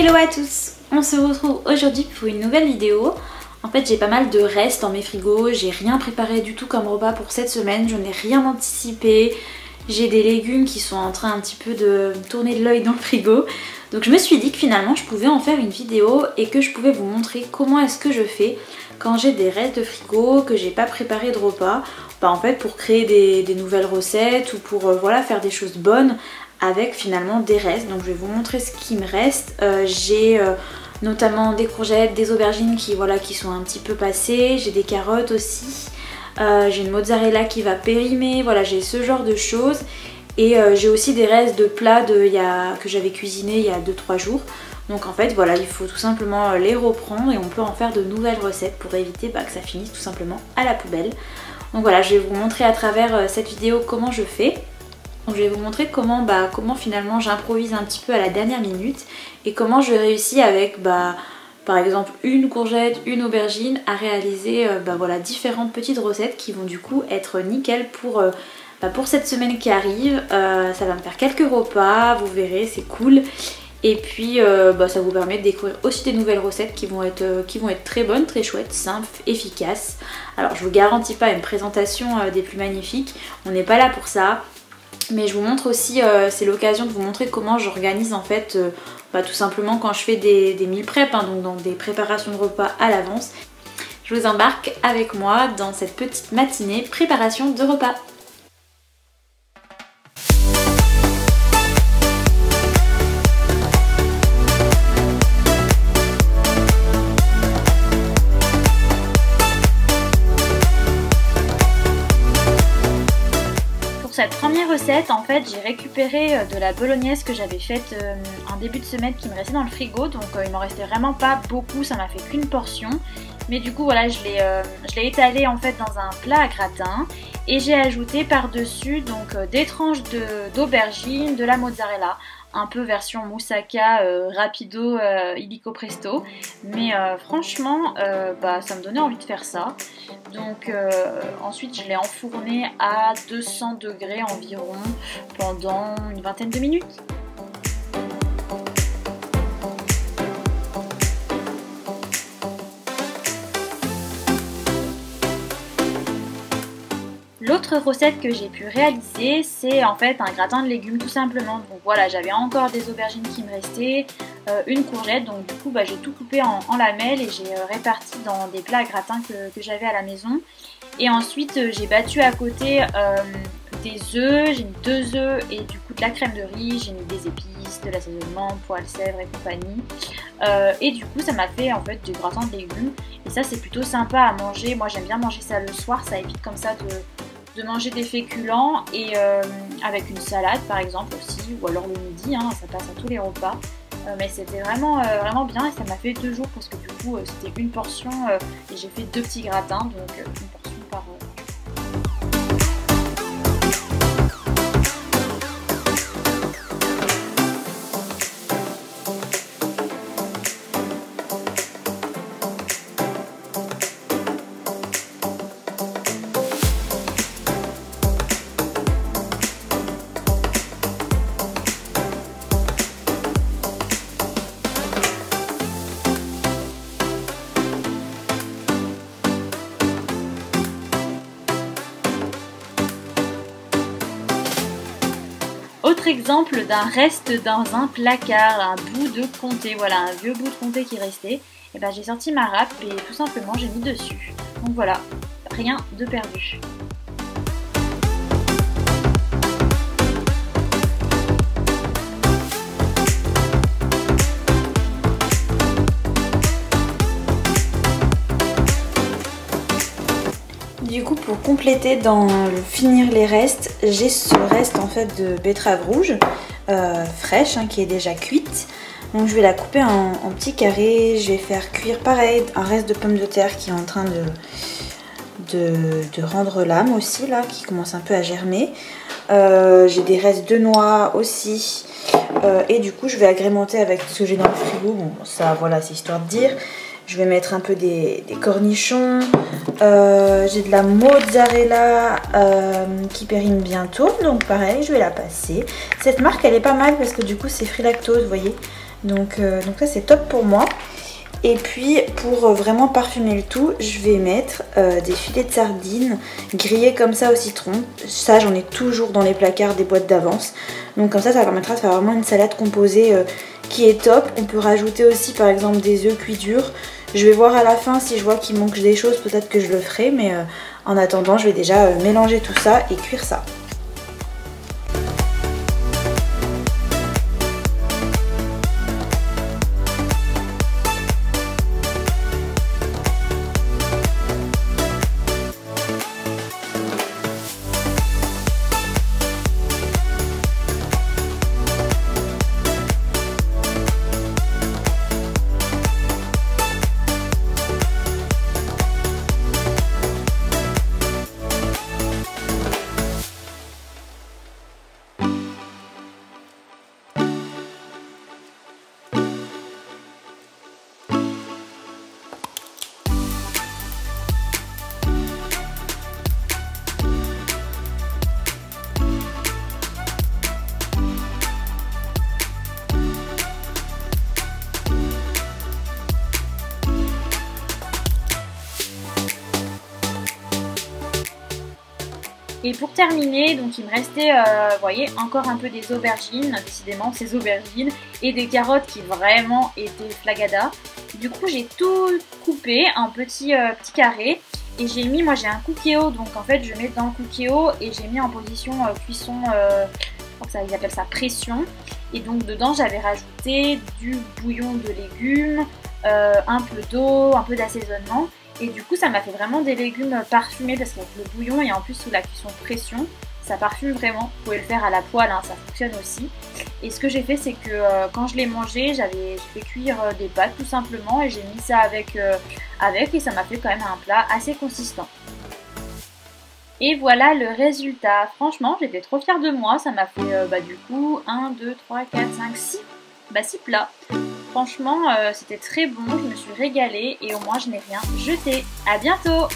Hello à tous, on se retrouve aujourd'hui pour une nouvelle vidéo. En fait j'ai pas mal de restes dans mes frigos, j'ai rien préparé du tout comme repas pour cette semaine, je n'ai rien anticipé. J'ai des légumes qui sont en train un petit peu de tourner de l'œil dans le frigo. Donc je me suis dit que finalement je pouvais en faire une vidéo et que je pouvais vous montrer comment est-ce que je fais quand j'ai des restes de frigo, que j'ai pas préparé de repas. En fait pour créer des nouvelles recettes ou pour voilà, faire des choses bonnes avec finalement des restes. Donc je vais vous montrer ce qui me reste. J'ai notamment des courgettes, des aubergines qui sont un petit peu passées. J'ai des carottes aussi. J'ai une mozzarella qui va périmer. Voilà, j'ai ce genre de choses. Et j'ai aussi des restes de plats que j'avais cuisinés il y a 2-3 jours. Donc en fait voilà, il faut tout simplement les reprendre et on peut en faire de nouvelles recettes pour éviter que ça finisse tout simplement à la poubelle. Donc voilà, je vais vous montrer à travers cette vidéo comment je fais. Donc je vais vous montrer comment finalement j'improvise un petit peu à la dernière minute et comment je réussis avec par exemple une courgette, une aubergine à réaliser voilà, différentes petites recettes qui vont du coup être nickel pour cette semaine qui arrive. Ça va me faire quelques repas, vous verrez, c'est cool. Et puis ça vous permet de découvrir aussi des nouvelles recettes qui vont être très bonnes, très chouettes, simples, efficaces. Alors je vous garantis pas une présentation des plus magnifiques, on n'est pas là pour ça. Mais je vous montre aussi, c'est l'occasion de vous montrer comment j'organise en fait tout simplement quand je fais des meal prep, donc dans des préparations de repas à l'avance. Je vous embarque avec moi dans cette petite matinée préparation de repas. Pour cette première recette, en fait, j'ai récupéré de la bolognaise que j'avais faite en début de semaine qui me restait dans le frigo, donc il m'en restait vraiment pas beaucoup, ça m'a fait qu'une portion. Mais du coup voilà, je l'ai étalée en fait dans un plat à gratin et j'ai ajouté par-dessus donc des tranches d'aubergine, de la mozzarella, un peu version moussaka rapido illico presto, mais franchement ça me donnait envie de faire ça. Donc ensuite je l'ai enfourné à 200 degrés environ pendant une vingtaine de minutes. L'autre recette que j'ai pu réaliser, c'est en fait un gratin de légumes tout simplement. Donc voilà, j'avais encore des aubergines qui me restaient, une courgette, donc du coup j'ai tout coupé en lamelles et j'ai réparti dans des plats à gratin que j'avais à la maison. Et ensuite j'ai battu à côté des œufs, j'ai mis 2 œufs et du coup de la crème de riz, j'ai mis des épices, de l'assaisonnement, poivre, sèvres et compagnie. Et du coup ça m'a fait en fait du gratin de légumes et ça c'est plutôt sympa à manger. Moi j'aime bien manger ça le soir, ça évite comme ça de manger des féculents et avec une salade par exemple aussi, ou alors le midi, ça passe à tous les repas. Mais c'était vraiment bien et ça m'a fait 2 jours parce que du coup c'était une portion et j'ai fait 2 petits gratins, donc une portion par Autre exemple d'un reste dans un placard, un bout de comté, voilà un vieux bout de comté qui restait, et j'ai sorti ma râpe et tout simplement j'ai mis dessus. Donc voilà, rien de perdu. Du coup pour compléter finir les restes, j'ai ce reste en fait de betterave rouge fraîche qui est déjà cuite. Donc je vais la couper en petits carrés, je vais faire cuire pareil un reste de pommes de terre qui est en train de rendre l'âme aussi là, qui commence un peu à germer. J'ai des restes de noix aussi et du coup je vais agrémenter avec ce que j'ai dans le frigo. Bon ça voilà, c'est histoire de dire. Je vais mettre un peu des cornichons. J'ai de la mozzarella qui périme bientôt. Donc pareil, je vais la passer. Cette marque, elle est pas mal parce que du coup, c'est free lactose, vous voyez. Donc ça c'est top pour moi. Et puis pour vraiment parfumer le tout, je vais mettre des filets de sardines grillés comme ça au citron. Ça j'en ai toujours dans les placards des boîtes d'avance. Donc comme ça permettra de faire vraiment une salade composée qui est top. On peut rajouter aussi par exemple des œufs cuits durs. Je vais voir à la fin si je vois qu'il manque des choses, peut-être que je le ferai. Mais en attendant je vais déjà mélanger tout ça et cuire ça. Et pour terminer, donc il me restait, vous voyez, encore un peu des aubergines, décidément ces aubergines, et des carottes qui vraiment étaient flagada. Du coup j'ai tout coupé en petits carrés, et j'ai mis, moi j'ai un cookéo, donc en fait je mets dans le cookéo, et j'ai mis en position cuisson, je crois que ça, ils appellent ça pression. Et donc dedans j'avais rajouté du bouillon de légumes, un peu d'eau, un peu d'assaisonnement. Et du coup ça m'a fait vraiment des légumes parfumés parce qu'avec le bouillon et en plus sous la cuisson pression, ça parfume vraiment. Vous pouvez le faire à la poêle, hein, ça fonctionne aussi. Et ce que j'ai fait c'est que quand je l'ai mangé, j'ai fait cuire des pâtes tout simplement et j'ai mis ça avec et ça m'a fait quand même un plat assez consistant. Et voilà le résultat. Franchement j'étais trop fière de moi, ça m'a fait du coup 1, 2, 3, 4, 5, 6, 6 plats. Franchement, c'était très bon, je me suis régalée et au moins je n'ai rien jeté. À bientôt!